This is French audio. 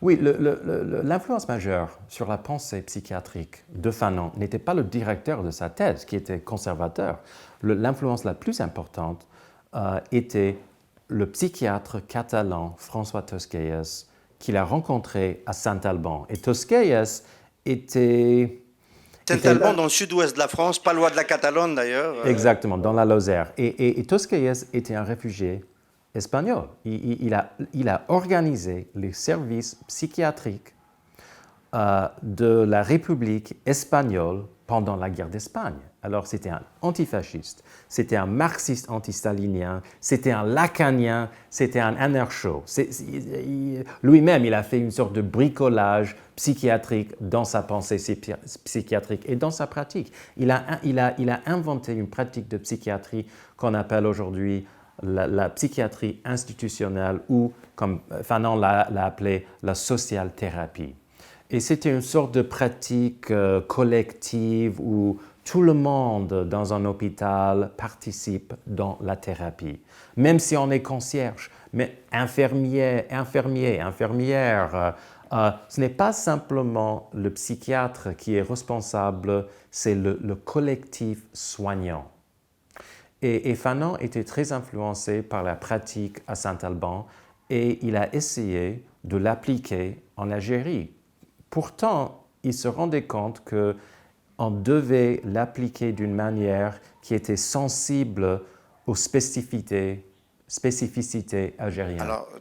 Oui, l'influence majeure sur la pensée psychiatrique de Fanon n'était pas le directeur de sa thèse, qui était conservateur. L'influence la plus importante était le psychiatre catalan François Tosquelles, qu'il a rencontré à Saint-Alban. Et Tosquelles était, était Saint-Alban, dans le sud-ouest de la France, pas loin de la Catalogne d'ailleurs. exactement dans la Lozère. Et Tosquelles était un réfugié espagnol. Il a organisé les services psychiatriques de la République espagnole pendant la guerre d'Espagne. Alors c'était un antifasciste, c'était un marxiste antistalinien, c'était un lacanien, c'était un anarcho. Lui-même, il a fait une sorte de bricolage psychiatrique dans sa pensée psychiatrique et dans sa pratique. Il a inventé une pratique de psychiatrie qu'on appelle aujourd'hui la psychiatrie institutionnelle ou, comme Fanon l'a appelé, la social thérapie. Et c'était une sorte de pratique collective où tout le monde dans un hôpital participe dans la thérapie. Même si on est concierge, mais infirmière, ce n'est pas simplement le psychiatre qui est responsable, c'est le collectif soignant. Et Fanon était très influencé par la pratique à Saint-Alban et il a essayé de l'appliquer en Algérie. Pourtant, il se rendait compte qu'on devait l'appliquer d'une manière qui était sensible aux spécificités algériennes. Alors,